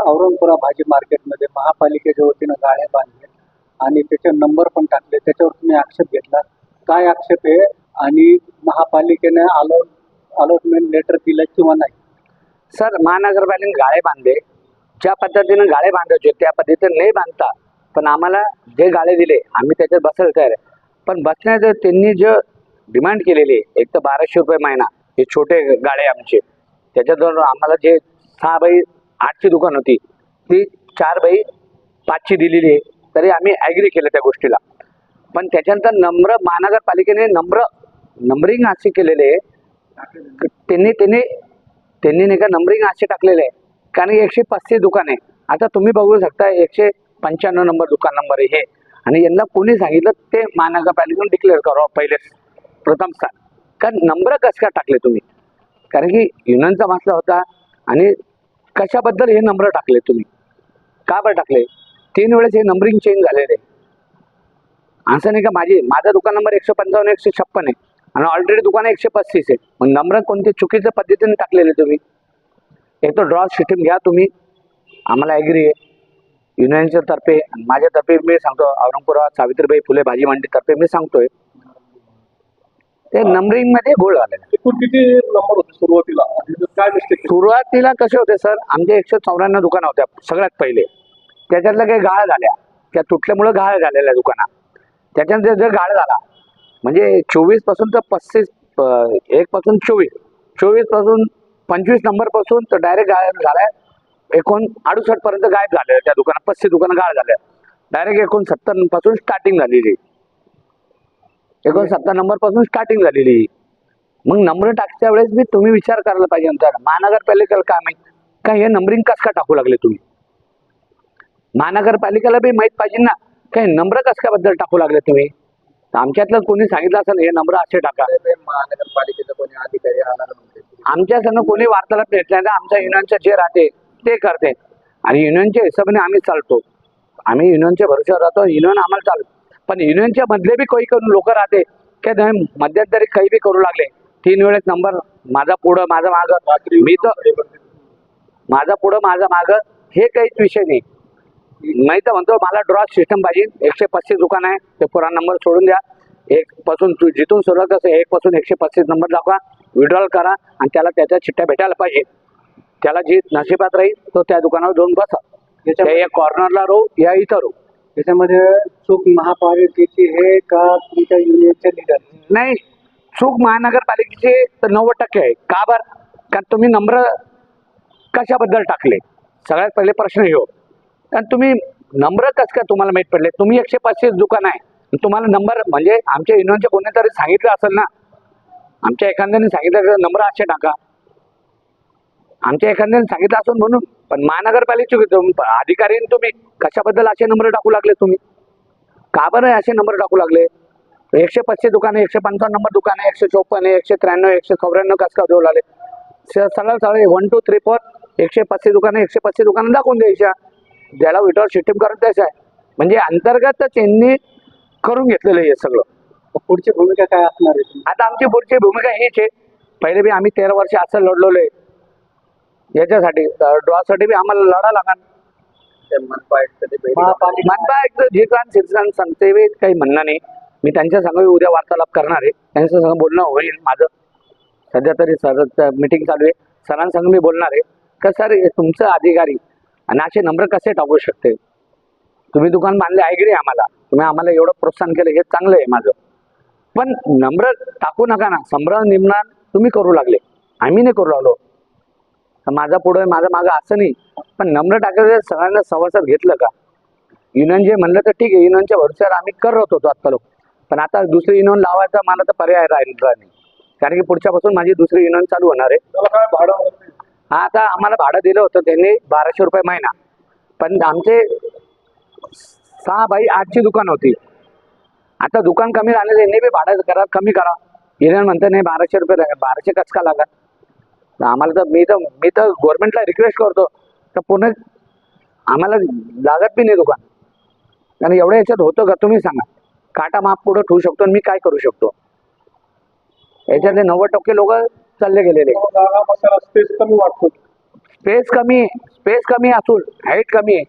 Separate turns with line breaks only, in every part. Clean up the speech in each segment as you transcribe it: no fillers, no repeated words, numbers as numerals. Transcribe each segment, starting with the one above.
औरंगपुरा भाजी मार्केटमध्ये महापालिकेच्या वतीनं गाळे बांधले आणि त्याचे नंबर पण टाकले. त्याच्यावर तुम्ही आक्षेप घेतला, काय आक्षेप आहे आणि महापालिकेने अलॉटमेंट लेटर दिलं किंवा नाही?
सर, महानगरपालिकेने गाळे बांधले, ज्या पद्धतीने गाळे बांधायचे त्या पद्धतीने नाही बांधता, पण आम्हाला जे गाळे दिले आम्ही त्याच्यात बसायला तयार आहे. पण बसण्याचं त्यांनी जे डिमांड केलेली, एक तर 1200 रुपये महिना, हे छोटे गाळे आमचे, त्याच्यात आम्हाला जे 6x8ची दुकान होती ती 4x5ची दिलेली आहे, तरी आम्ही ॲग्री केलं त्या गोष्टीला. पण त्याच्यानंतर महानगरपालिकेने नंबरिंग असे केलेले, त्यांनी नाही का नंबरिंग असे टाकलेले आहे, कारण 135 दुकान आहे. आता तुम्ही बघू शकता 195 नंबर दुकान नंबर आहे हे, आणि यांना कोणी सांगितलं ते महानगरपालिकेने डिक्लेअर करावं पहिलेच प्रथम स्थान. कारण नंबर कसं काय टाकले तुम्ही? कारण की युनियनचा मसला होता, आणि कशाबद्दल हे नंबर टाकले तुम्ही, का बरं टाकले? 3 वेळेस हे नंबरिंग चेंज झालेले. असं नाही का माझा दुकान नंबर 155 156 आहे आणि ऑलरेडी दुकान 135 आहे. मग नंबर कोणते चुकीच्या पद्धतीने टाकलेले तुम्ही? एक तर ड्रॉ सिस्टीम घ्या तुम्ही, आम्हाला ॲग्री आहे युनियनच्या तर्फे, माझ्यातर्फे मी सांगतो, औरंगपुरा सावित्रीबाई फुले भाजी मंडी तर्फे मी सांगतोय, ते नंबरिंग मध्ये गोळ झालेलं.
किती नंबर होते सुरुवातीला? काय मिस्टेक?
सुरुवातीला कसे होते सर, आमचे 194 दुकानं होत्या सगळ्यात पहिले. त्याच्यातल्या काही गाळ्या झाल्या, त्या तुटल्यामुळे गाळ्या झालेल्या दुकाना. त्याच्यानंतर जर गाळा झाला म्हणजे 24 पासून तर 35, 1 पासून 24 पासून 25 नंबर पासून तर डायरेक्ट गायब झालाय. 68 पर्यंत गायब झाले त्या दुकानात. 35 दुकानं गायब झाल्या. डायरेक्ट 69 पासून स्टार्टिंग झालेली, 69 नंबर पासून स्टार्टिंग झालेली. मग नंबर टाकच्या वेळेस मी तुम्ही विचार करायला पाहिजे आमच्या महानगरपालिकेला, काय माहित का हे नंबरिंग कसं का टाकू लागले तुम्ही? महानगरपालिकेला बी माहित पाहिजे ना, काय नंबर कसं काय बद्दल टाकू लागले तुम्ही? आमच्यातलं कोणी सांगितलं असेल हे नंबर असे टाका.
महानगरपालिकेचा कोणी अधिकारी आला नव्हते,
आमच्या संग कोणी वार्तालाप भेटल्या ना, आमच्या युनियनचे जे राहते ते करते, आणि युनियनच्या हिशोबाने आम्ही चालतो. आम्ही युनियनच्या भरोश्यावर राहतो, युनियन आम्हाला चालतो. पण युनियनच्या मधले बी काही लोक राहते की मध्यंतरी काही बी करू लागले. 3 वेळेस नंबर, माझा पुढं माझा मागं, मी तर माझा पुढं माझा मागं, हे काहीच विषय नाही. नाही तर म्हणतो मला ड्रॉ सिस्टम पाहिजे. 135 दुकान आहे, ते पुरा नंबर सोडून द्या. 1 पासून जिथून सुरुवात असं 1 पासून 135 नंबर दाखवा, विड्रॉल करा, आणि त्याला त्याच्या चिठ्ठ्या भेटायला पाहिजे. त्याला जी नशिबात राहील तो त्या दुकानावर जाऊन बसा. या कॉर्नरला रो या इथं रो.
त्याच्यामध्ये चूक महापालिकेची आहे का तुमच्या युनियनचे लीडर?
नाही, चूक महानगरपालिकेची तर 90% आहे. का बरं? कारण तुम्ही नंबर कशाबद्दल टाकले, सगळ्यात पहिले प्रश्न येऊ. कारण तुम्ही नंबर कसं काय तुम्हाला माहीत पडले? तुम्ही 135 दुकान आहे, तुम्हाला नंबर म्हणजे आमच्या युनियनच्या कोणीतरी सांगितलं असेल ना, आमच्या एखाद्याने सांगितलं नंबर असे टाका, आमच्या एखाद्याने सांगितलं असून म्हणून. पण महानगरपालिकेचे अधिकारी तुम्ही कशाबद्दल असे नंबर टाकू लागले? तुम्ही का बरं असे नंबर टाकू लागले? 135 दुकान आहे, 155 नंबर दुकान आहे, 154 आहे, 193, 194 कसं का देऊ लागले? सरळ सरळ 1 2 3 4 135 दुकान आहे, 135 दुकानं दाखवून द्यायच्या, ज्याला विटावर सिस्टीम करून द्यायचं आहे. म्हणजे अंतर्गत त्यांनी करून घेतलेलं आहे सगळं.
पुढची भूमिका काय असणार आहे?
आता आमची पुढची भूमिका हीच आहे. पहिले बी आम्ही 13 वर्ष असं लढलोय याच्यासाठी, ड्रॉसाठी बी आम्हाला लढा लागणार. मनपा एक जिकान शिक्षण सांगते काही म्हणणं नाही. मी त्यांच्या संग उद्या वार्तालाप करणार आहे, त्यांच्या संग बोलणं होईल माझं. सध्या तरी सर मीटिंग चालू आहे, सरांसंग मी बोलणार आहे का सर तुमचं अधिकारी आणि असे नंबर कसे टाकू शकते? तुम्ही दुकान बांधले ऐगरी आम्हाला, तुम्ही आम्हाला एवढं प्रोत्साहन केलं, हे चांगलं आहे माझं. पण नंबर टाकू नका ना. संभ्रम निम्न तुम्ही करू लागले, आम्ही नाही करू लागलो. तर माझा पुढे माझं मागं असं नाही. पण नंबर टाकायचं सगळ्यांना सभासद घेतलं का? युनियन जे म्हणलं तर ठीक आहे, युनियनच्या भरोश्यावर आम्ही करत होतो आत्ता लोक. पण आता दुसरी युनियन लावायचा मला तर पर्याय राहिला नाही, कारण की पुढच्यापासून माझी दुसरी युनियन चालू होणार आहे. हा, आता आम्हाला भाडं दिलं होतं त्यांनी 1200 रुपये महिना. पण आमचे 6 बाय 8ची दुकान होती. आता दुकान कमी झालं, त्यांनी बी भाडं करा, कमी करा. युनियन म्हणते नाही 1200 रुपये लागेल. 1200 कसं का लागत? आम्हाला तर मी तर गव्हर्नमेंटला रिक्वेस्ट करतो तर पुन्हा आम्हाला लागत बी नाही दुकान. कारण एवढ्या याच्यात होतं का? तुम्ही सांगा. काटा माप पुढं ठेवू शकतो आणि मी काय करू शकतो? याच्यातले 90% लोक चालले गेलेले.
स्पेस कमी वाटतो.
स्पेस कमी असून हाईट कमी आहे.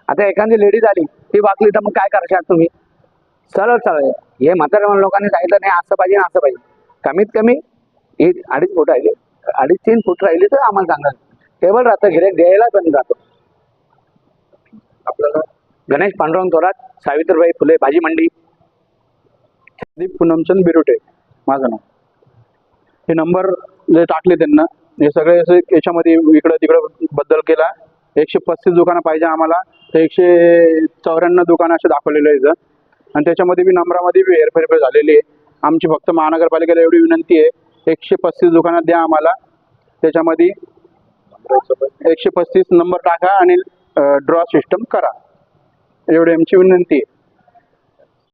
आता एखादी लेडीज आली, ती वाकली तर मग काय करशाल तुम्ही? सरळ सरळ हे म्हाताऱ्या लोकांनी सांगितलं नाही असं पाहिजे असं पाहिजे. कमीत कमी 2.5 फूट राहिले, 2.5-3 फूट राहिली तर आम्हाला सांगा. टेबल राहतं, गिऱ्हाईक द्यायला पण जातो.
आपल्याला
गणेश पांडुरंग थोरात, सावित्रीबाई फुले भाजी मंडी.
पूनमचंद बिरुटे माझं नाव. हे नंबर जे टाकले त्यांना, हे सगळे असे याच्यामध्ये इकडं तिकडं बद्दल केला. 135 दुकानं पाहिजे आम्हाला, तर 194 दुकानं असे दाखवलेले आहेत. आणि त्याच्यामध्ये बी नंबरामध्ये बी हेरफेर झालेली आहे. आमची फक्त महानगरपालिकेला एवढी विनंती आहे, 135 दुकानात द्या आम्हाला. त्याच्यामध्ये 135 नंबर टाका आणि ड्रॉ सिस्टम करा, एवढी आमची विनंती आहे.